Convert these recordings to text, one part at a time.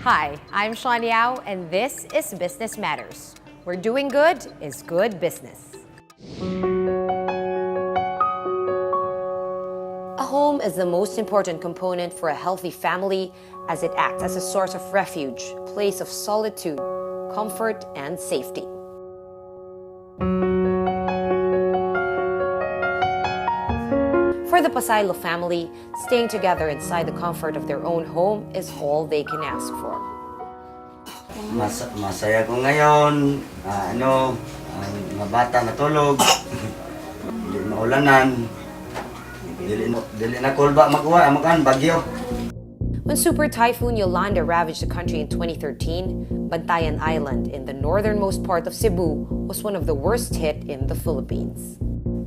Hi, I'm Sean Yao, and this is Business Matters, where doing good is good business. A home is the most important component for a healthy family as it acts as a source of refuge, place of solitude, comfort, and safety. For the Pasaylo family, staying together inside the comfort of their own home is all they can ask for. Masaya ko ngayon, mga bata natulog, hindi maulanan, dili na kulba makuha, bagyo. When Super Typhoon Yolanda ravaged the country in 2013, Bantayan Island in the northernmost part of Cebu was one of the worst hit in the Philippines.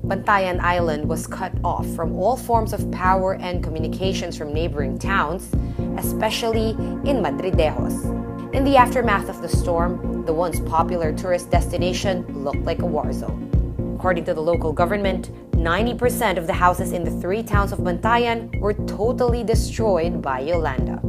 Bantayan Island was cut off from all forms of power and communications from neighboring towns, especially in Madridejos. In the aftermath of the storm, the once popular tourist destination looked like a war zone. According to the local government, 90% of the houses in the 3 towns of Bantayan were totally destroyed by Yolanda.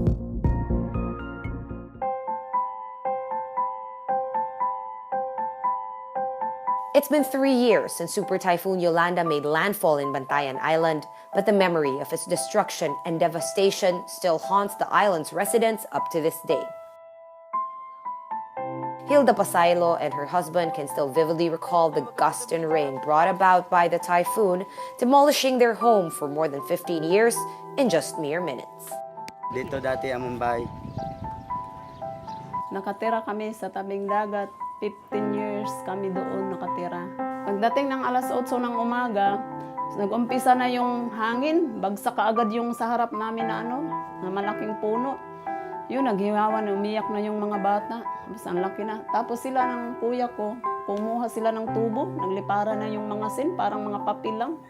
It's been 3 years since Super Typhoon Yolanda made landfall in Bantayan Island, but the memory of its destruction and devastation still haunts the island's residents up to this day. Hilda Pasaylo and her husband can still vividly recall the gust and rain brought about by the typhoon, demolishing their home for more than 15 years in just mere minutes. Dito dati ang Mumbai. Nakatira kami sa tabing dagat. 15 years kami doon nakatira. Pagdating ng alas 8 ng umaga, nag-umpisa na yung hangin. Bagsak kaagad yung sa harap namin na malaking puno. Yun, naghiwawan, umiyak na yung mga bata. Basta ang laki na. Tapos sila ng kuya ko, kumuha sila ng tubo. Naglipara na yung mga sin, parang mga papel lang.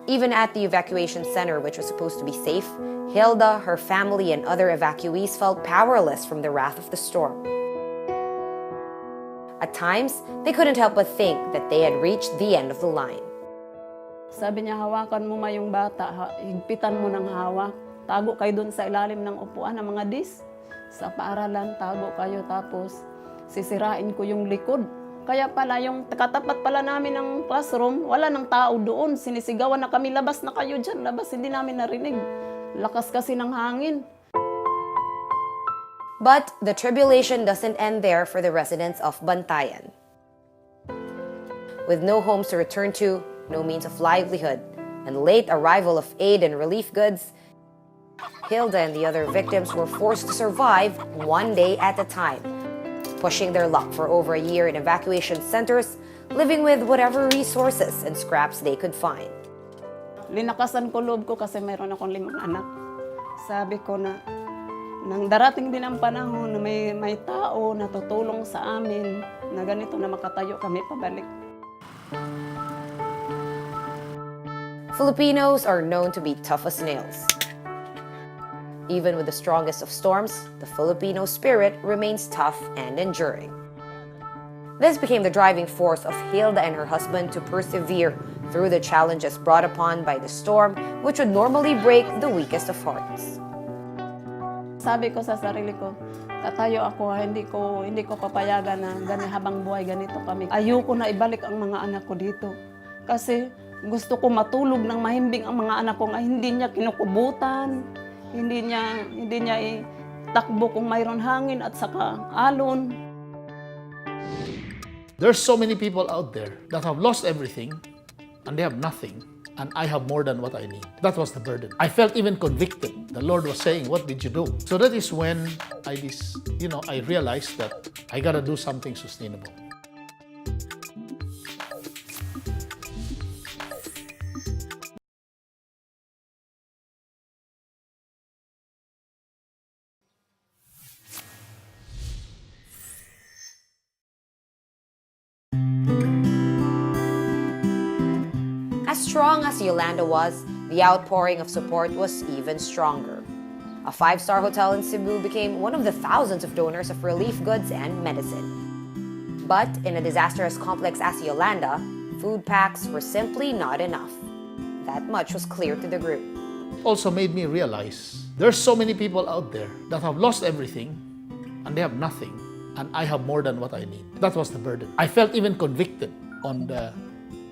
Even at the evacuation center, which was supposed to be safe, Hilda, her family, and other evacuees felt powerless from the wrath of the storm. At times, they couldn't help but think that they had reached the end of the line. Sabi niya, hawakan mo ma yung bata, higpitan mo ng hawak. Tago kayo dun sa ilalim ng upuan ng mga dis. Sa paaralan, tago kayo. Tapos, sisirain ko yung likod. Kaya pala, yung katapat pala namin ng classroom, wala ng tao doon. Sinisigawan na kami, labas na kayo dyan. Labas, hindi namin narinig. Lakas kasi ng hangin. But the tribulation doesn't end there for the residents of Bantayan. With no homes to return to, no means of livelihood, and late arrival of aid and relief goods, Hilda and the other victims were forced to survive one day at a time, pushing their luck for over a year in evacuation centers, living with whatever resources and scraps they could find. Linakasan ko loob ko kasi mayroon akong 5 anak. Sabi ko na, nang darating din ang panahon na may tao na tutulong sa amin na ganito na makatayo kami pabalik. Filipinos are known to be tough as nails. Even with the strongest of storms, the Filipino spirit remains tough and enduring. This became the driving force of Hilda and her husband to persevere through the challenges brought upon by the storm, which would normally break the weakest of hearts. Sabi ko sa sarili ko, tatayo ako, hindi ko papayagan na habang buhay ganito kami. Ayoko na ibalik ang mga anak ko dito. Kasi gusto ko matulog ng mahimbing ang mga anak ko nga hindi niya kinukubutan, hindi niya itakbo kung mayroon hangin at saka alon. There's so many people out there that have lost everything and they have nothing. And I have more than what I need. That was the burden. I felt even convicted. The Lord was saying, what did you do? So that is when I realized that I gotta do something sustainable. As strong as Yolanda was, the outpouring of support was even stronger. A 5-star hotel in Cebu became one of the thousands of donors of relief goods and medicine. But in a disaster as complex as Yolanda, food packs were simply not enough. That much was clear to the group. Also made me realize There's so many people out there that have lost everything and they have nothing, and I have more than what I need. That was the burden. I felt even convicted on the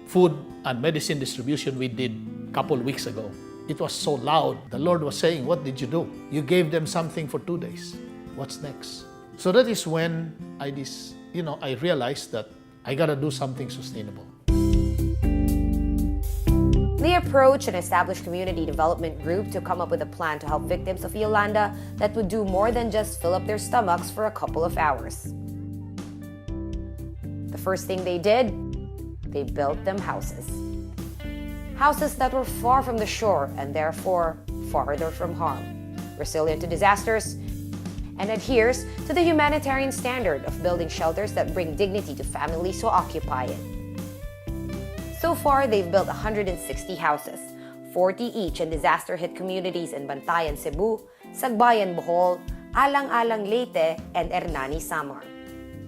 food and medicine distribution we did a couple weeks ago. It was so loud. The Lord was saying, what did you do? You gave them something for 2 days. What's next? So that is when I realized that I gotta do something sustainable. They approached an established community development group to come up with a plan to help victims of Yolanda that would do more than just fill up their stomachs for a couple of hours. The first thing they did, they built them houses. Houses that were far from the shore and therefore farther from harm, resilient to disasters, and adheres to the humanitarian standard of building shelters that bring dignity to families who occupy it. So far, they've built 160 houses, 40 each in disaster-hit communities in Bantayan, Cebu, Sagbayan, Bohol, Alang-Alang, Leyte, and Hernani, Samar.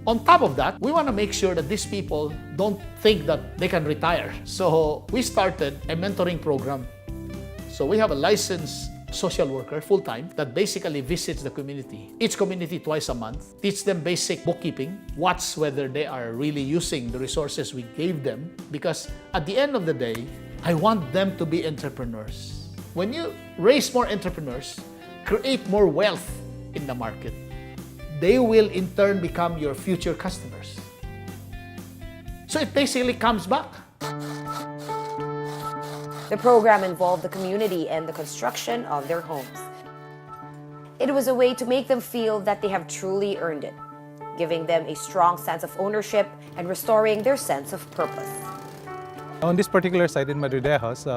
On top of that, we want to make sure that these people don't think that they can retire. So we started a mentoring program. So we have a licensed social worker, full-time, that basically visits the community. Each community twice a month, teach them basic bookkeeping, watch whether they are really using the resources we gave them. Because at the end of the day, I want them to be entrepreneurs. When you raise more entrepreneurs, create more wealth in the market, they will in turn become your future customers. So it basically comes back. The program involved the community and the construction of their homes. It was a way to make them feel that they have truly earned it, giving them a strong sense of ownership and restoring their sense of purpose. On this particular site in Madridejos,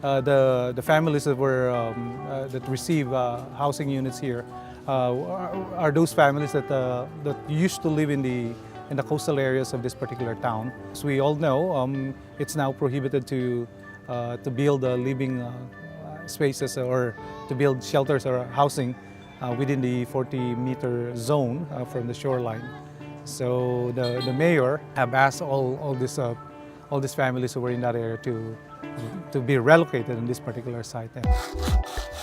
the families that that receive housing units here are those families that used to live in the coastal areas of this particular town. As we all know, it's now prohibited to build living spaces or to build shelters or housing within the 40-meter zone from the shoreline. So the mayor have asked all these families who were in that area to be relocated in this particular site.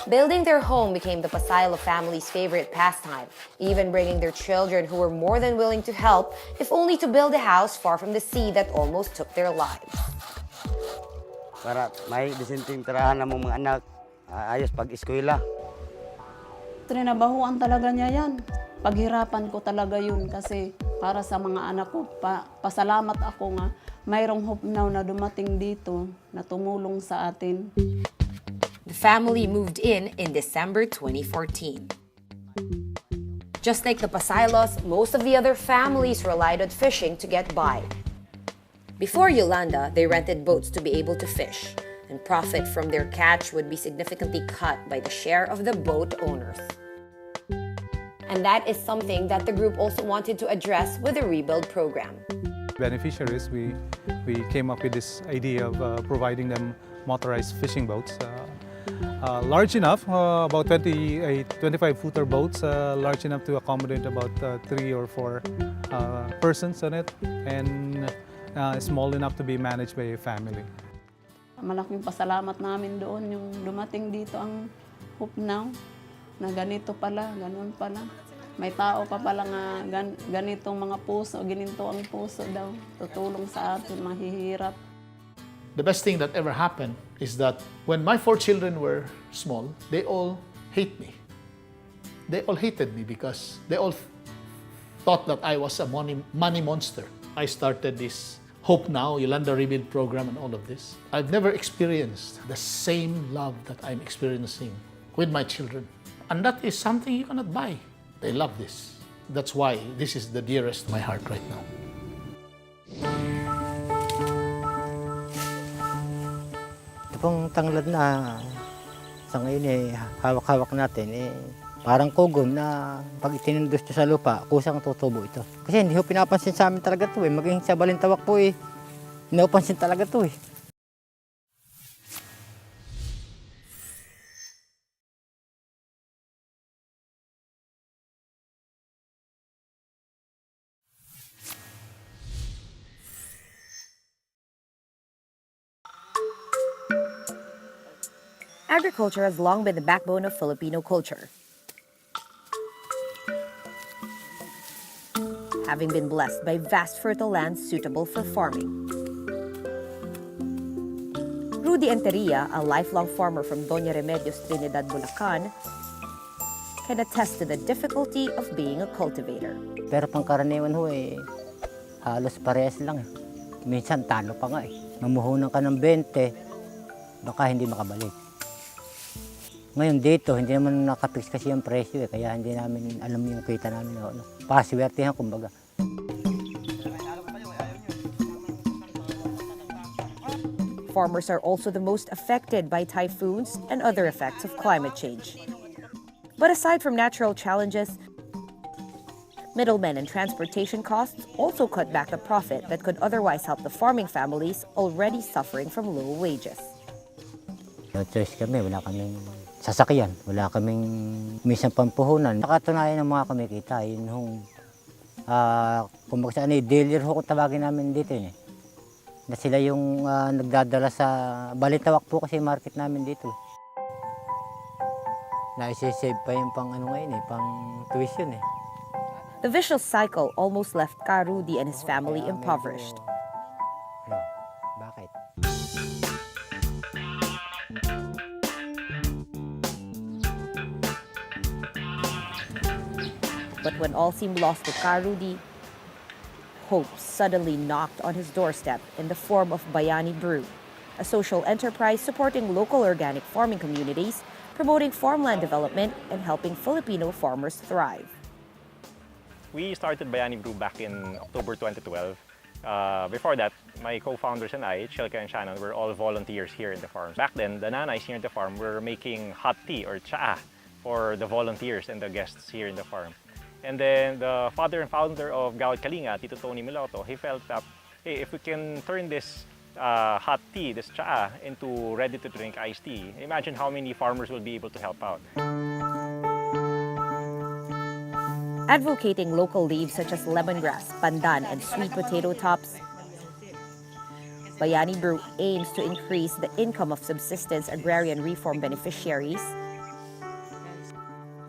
Building their home became the Pasaylo family's favorite pastime, even bringing their children who were more than willing to help, if only to build a house far from the sea that almost took their lives. Para may disenteng tirahan ng mga anak, ayos pag-eskwela. Trinabahuan talaga niya yan. Paghirapan ko talaga yun kasi para sa mga anak ko, pasalamat ako nga mayroong hope now na dumating dito na tumulong sa atin. The family moved in December 2014. Just like the Pasaylos, most of the other families relied on fishing to get by. Before Yolanda, they rented boats to be able to fish, and profit from their catch would be significantly cut by the share of the boat owners. And that is something that the group also wanted to address with the rebuild program. Beneficiaries, we came up with this idea of providing them motorized fishing boats. Large enough, about 25-footer boats, large enough to accommodate about 3 or 4 persons on it, and small enough to be managed by a family. Malaking pasalamat namin doon yung dumating dito ang Hope Now, na ganito pala, ganun pala. May tao pa pala nga ganitong mga puso, gininto ang puso daw, tutulong sa atin, mahihirap. The best thing that ever happened is that when my 4 children were small, they all hate me. They all hated me because they all thought that I was a money monster. I started this Hope Now, Yolanda Rebuild program and all of this. I've never experienced the same love that I'm experiencing with my children. And that is something you cannot buy. They love this. That's why this is the dearest to my heart right now. Ito pong tanglad na sa ngayon hawak-hawak natin parang kugom na pag itinundos nyo sa lupa, kusang tutubo ito. Kasi hindi ko pinapansin sa amin talaga ito maging sa Balintawak po pinapansin talaga ito Agriculture has long been the backbone of Filipino culture. Having been blessed by vast fertile lands suitable for farming. Rudy Enteria, a lifelong farmer from Doña Remedios, Trinidad, Bulacan, can attest to the difficulty of being a cultivator. Pero pangkaraniwan ho halos parehas lang eh. Minsan talo pa nga eh. Mamuhunan ka ng 20, baka hindi makabalik. Ngayon dito, hindi naman nakapix kasi yung presyo eh, kaya hindi namin alam yung kita namin. Paswertehan kumbaga. Farmers are also the most affected by typhoons and other effects of climate change. But aside from natural challenges, middlemen and transportation costs also cut back the profit that could otherwise help the farming families already suffering from low wages. No choice kami, wala kaming sasakyan, wala kaming minsan pampuhunan. Nakatunayan ng mga kumikita, yun hong, kumbaga dealer ho kung tawagin namin dito yun eh. Na sila yung nagdadala sa Balintawak po kasi market namin dito. Naisisave pa yung pang ano ngayon eh, pang tuition eh. The vicious cycle almost left Ka Rudy and his family impoverished. Bakit? But when all seemed lost to Ka Rudy, hope suddenly knocked on his doorstep in the form of Bayani Brew, a social enterprise supporting local organic farming communities, promoting farmland development and helping Filipino farmers thrive. We started Bayani Brew back in October 2012. Before that, my co-founders and I, Chilka and Shannon, were all volunteers here in the farm. Back then, the nanays here in the farm were making hot tea or cha for the volunteers and the guests here in the farm. And then the father and founder of Gawad Kalinga, Tito Tony Miloto, he felt that, hey, if we can turn this hot tea, this cha, into ready-to-drink iced tea, imagine how many farmers will be able to help out. Advocating local leaves such as lemongrass, pandan, and sweet potato tops, Bayani Brew aims to increase the income of subsistence agrarian reform beneficiaries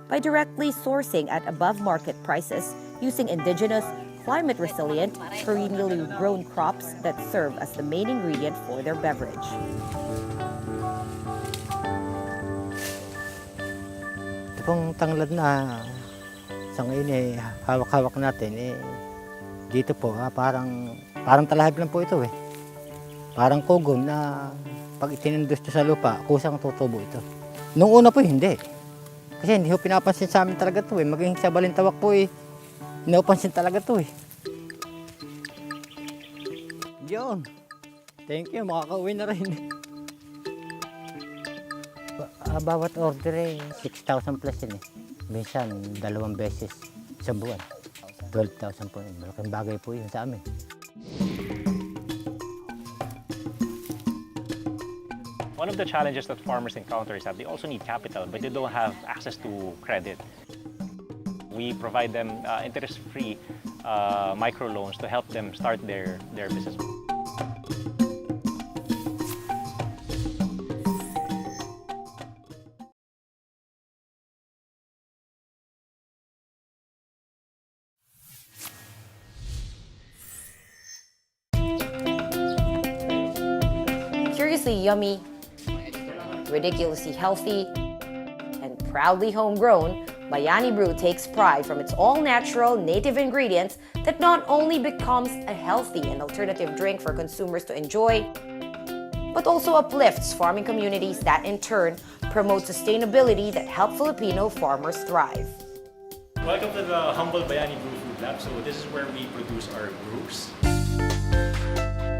by directly sourcing at above-market prices using indigenous, climate-resilient, perennially grown crops that serve as the main ingredient for their beverage. Ito pong tanglad na sa ngayon hawak-hawak natin dito po parang talahib lang po ito eh. Parang kugom na pag itinindus sa lupa, kusang tutubo ito. Nung una po hindi. Kasi hindi ko pinapansin sa amin talaga ito eh. Maging sa Balintawak po pinapansin talaga ito eh. Yun. Thank you, makakauwi na rin. Bawat order 6,000 plus yun eh. Minsan, 2 beses sa buwan. 12,000 po. Malaking bagay po yun sa amin. One of the challenges that farmers encounter is that they also need capital, but they don't have access to credit. We provide them interest-free microloans to help them start their business. Curiously yummy, ridiculously healthy, and proudly homegrown, Bayani Brew takes pride from its all-natural native ingredients that not only becomes a healthy and alternative drink for consumers to enjoy, but also uplifts farming communities that in turn promote sustainability that help Filipino farmers thrive. Welcome to the humble Bayani Brew Food Lab. So this is where we produce our brews.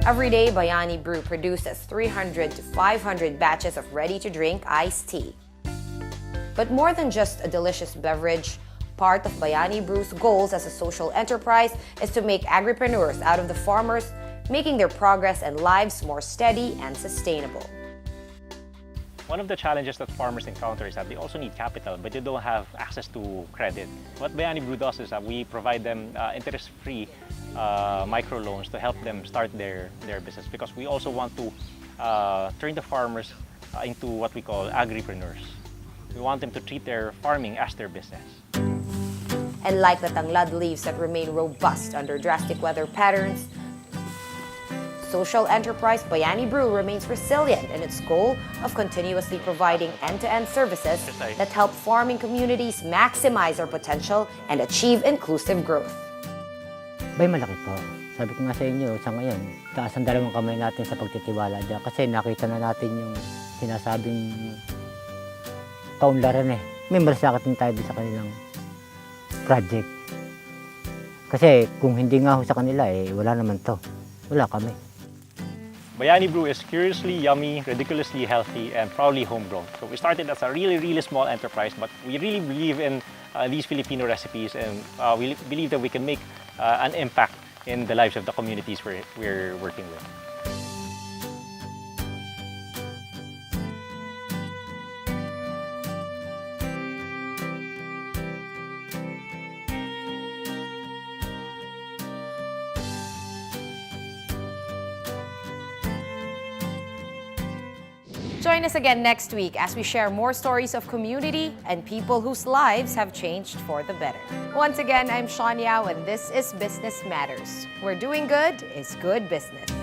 Every day, Bayani Brew produces 300 to 500 batches of ready-to-drink iced tea. But more than just a delicious beverage, part of Bayani Brew's goals as a social enterprise is to make agripreneurs out of the farmers, making their progress and lives more steady and sustainable. One of the challenges that farmers encounter is that they also need capital, but they don't have access to credit. What Bayani Brew does is that we provide them interest-free microloans to help them start their business, because we also want to turn the farmers into what we call agripreneurs. We want them to treat their farming as their business. And like the tanglad leaves that remain robust under drastic weather patterns, social enterprise Bayani Brew remains resilient in its goal of continuously providing end-to-end services that help farming communities maximize their potential and achieve inclusive growth. Bay, malaki po. Sabi ko nga sa inyo, sa ngayon, taas ang dalawang kamay natin sa pagtitiwala dyan. Kasi nakita na natin yung sinasabing kaunlaran eh. May malasakit din tayo sa kanilang project. Kasi kung hindi nga ho sa kanila eh, wala naman to. Wala kami. Bayani Brew is curiously yummy, ridiculously healthy, and proudly homegrown. So we started as a really, really small enterprise, but we really believe in these Filipino recipes, and we believe that we can make an impact in the lives of the communities we're working with. Join us again next week as we share more stories of community and people whose lives have changed for the better. Once again, I'm Sean Yao, and this is Business Matters, where doing good is good business.